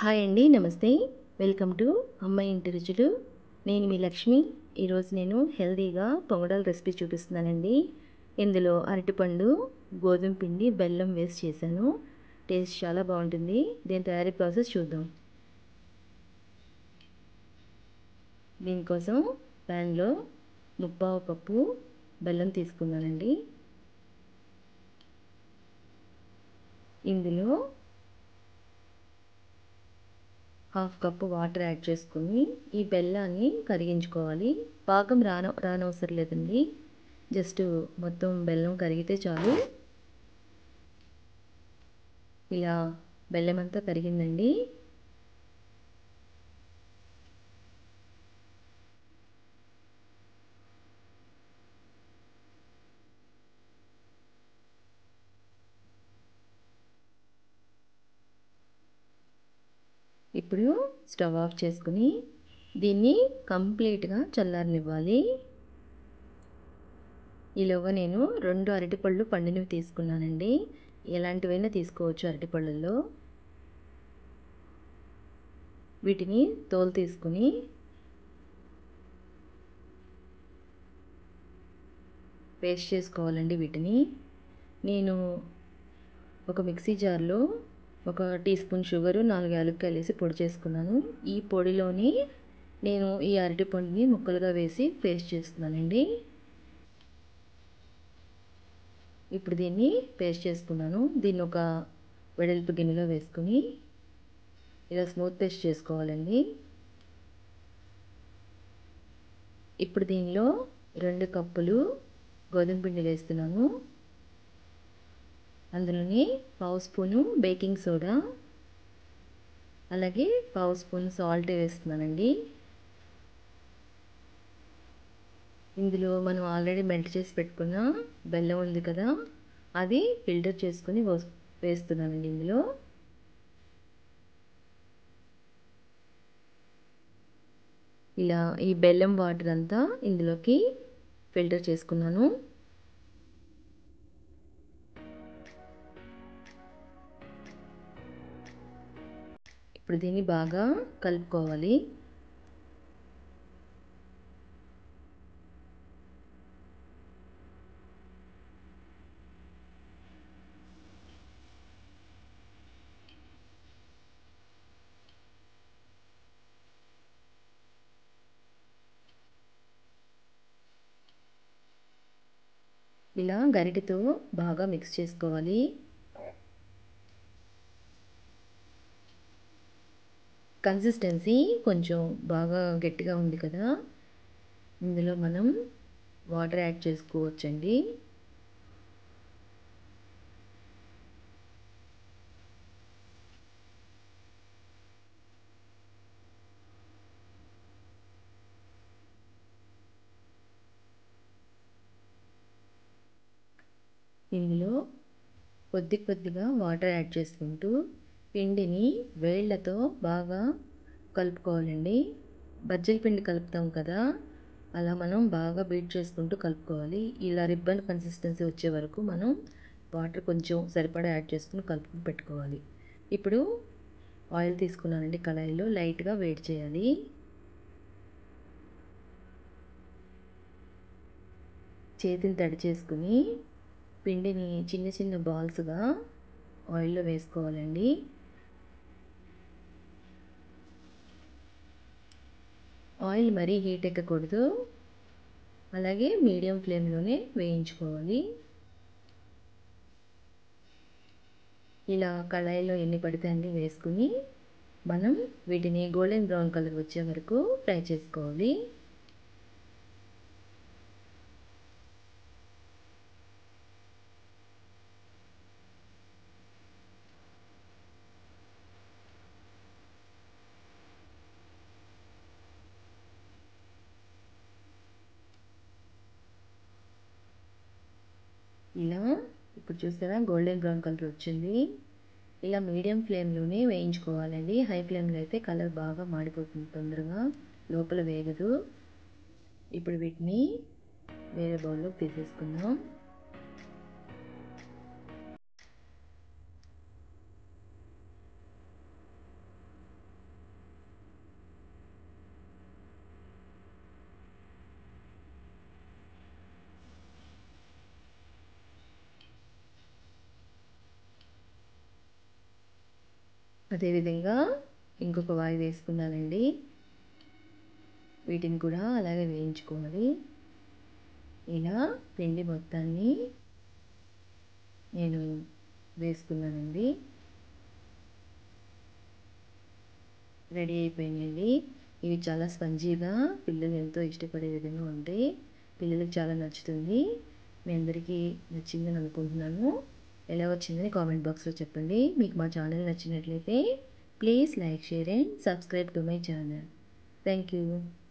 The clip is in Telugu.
హాయ్ అండి. నమస్తే. వెల్కమ్ టు అమ్మ ఇంటి రుచులు. నేను మీ లక్ష్మి. ఈరోజు నేను హెల్తీగా పొంగడాల రెసిపీ చూపిస్తున్నానండి. ఇందులో అరటిపండు, గోధుమ పిండి, బెల్లం వేసి చేశాను. టేస్ట్ చాలా బాగుంటుంది. దీని తయారీ ప్రాసెస్ చూద్దాం. దీనికోసం ప్యాన్లో ముప్పావు కప్పు బెల్లం తీసుకున్నానండి. ఇందులో హాఫ్ కప్పు వాటర్ యాడ్ చేసుకుని ఈ బెల్లాన్ని కరిగించుకోవాలి. పాకం రానవసరం లేదండి. జస్ట్ మొత్తం బెల్లం కరిగితే చాలు. ఇలా బెల్లం అంతా కరిగిందండి. ఇప్పుడు స్టవ్ ఆఫ్ చేసుకుని దీన్ని కంప్లీట్గా చల్లారనివ్వాలి. ఈలోగా నేను 2 అరటిపళ్ళు పండినవి తీసుకున్నానండి. ఎలాంటివైనా తీసుకోవచ్చు అరటిపళ్ళల్లో. వీటిని తోలు తీసుకుని పేస్ట్ చేసుకోవాలండి. వీటిని నేను ఒక మిక్సీ జార్లో 1 టీ స్పూన్ షుగరు, 4 యాలక్కాయలు వేసి పొడి చేసుకున్నాను. ఈ పొడిలోని నేను ఈ అరటిపండుని ముక్కలుగా వేసి పేస్ట్ చేస్తున్నానండి. ఇప్పుడు దీన్ని పేస్ట్ చేసుకున్నాను. దీన్ని ఒక వెడల్పు గిన్నెలో వేసుకుని ఇలా స్మూత్ పేస్ట్ చేసుకోవాలండి. ఇప్పుడు దీనిలో 2 కప్పులు గోధుమ పిండి వేస్తున్నాను. అందులోని పావు స్పూను బేకింగ్ సోడా, అలాగే పావు స్పూన్ సాల్ట్ వేస్తున్నానండి. ఇందులో మనం ఆల్రెడీ మెల్ట్ చేసి పెట్టుకున్న బెల్లం ఉంది కదా, అది ఫిల్టర్ చేసుకుని వేస్తున్నానండి. ఇందులో ఇలా ఈ బెల్లం వాటర్ అంతా ఇందులోకి ఫిల్టర్ చేసుకున్నాను. ఇప్పుడు దీన్ని బాగా కలుపుకోవాలి. ఇలా గరిటెతో బాగా మిక్స్ చేసుకోవాలి. కన్సిస్టెన్సీ కొంచెం బాగా గట్టిగా ఉంది కదా, ఇందులో మనం వాటర్ యాడ్ చేసుకోవచ్చండి. ఇందులో కొద్ది కొద్దిగా వాటర్ యాడ్ చేసుకుంటూ పిండిని వేళ్ళతో బాగా కలుపుకోవాలండి. బజ్జీల పిండి కలుపుతాం కదా, అలా మనం బాగా బీట్ చేసుకుంటూ కలుపుకోవాలి. ఇలా రిబ్బన్ కన్సిస్టెన్సీ వచ్చే వరకు మనం వాటర్ కొంచెం సరిపడా యాడ్ చేసుకుని కలుపుకుని పెట్టుకోవాలి. ఇప్పుడు ఆయిల్ తీసుకున్నానండి. కళాయిలో లైట్గా వేడి చేయాలి. చేతిని తడి చేసుకుని పిండిని చిన్న చిన్న బాల్స్గా ఆయిల్లో వేసుకోవాలండి. ఆయిల్ మరీ హీట్ ఎక్కకూడదు, అలాగే మీడియం ఫ్లేమ్లోనే వేయించుకోవాలి. ఇలా కళాయిలో ఎన్ని పడితే అన్ని వేసుకుని మనం వీటిని గోల్డెన్ బ్రౌన్ కలర్ వచ్చే వరకు ఫ్రై చేసుకోవాలి. ఇలా ఇప్పుడు చూసారా గోల్డెన్ బ్రౌన్ కలర్ వచ్చింది. ఇలా మీడియం ఫ్లేమ్లోనే వేయించుకోవాలండి. హై ఫ్లేమ్లో అయితే కలర్ బాగా మాడిపోతుంది, తొందరగా లోపల వేగదు. ఇప్పుడు వీటిని వేరే బౌల్లో తీసేసుకుందాం. అదేవిధంగా ఇంకొక వాయి వేసుకున్నానండి. వీటిని కూడా అలాగే వేయించుకోవాలి. ఇలా పిండి మొత్తాన్ని నేను వేసుకున్నానండి. రెడీ అయిపోయినాయండి. ఇవి చాలా స్పంజీగా పిల్లలు ఎంతో ఇష్టపడే విధంగా ఉంటాయి. పిల్లలకు చాలా నచ్చుతుంది. మీ అందరికీ నచ్చిందని అనుకుంటున్నాను. ఎలా వచ్చిందని కామెంట్ బాక్స్లో చెప్పండి. మీకు మా ఛానల్ నచ్చినట్లయితే please like, share and subscribe to my channel. Thank you.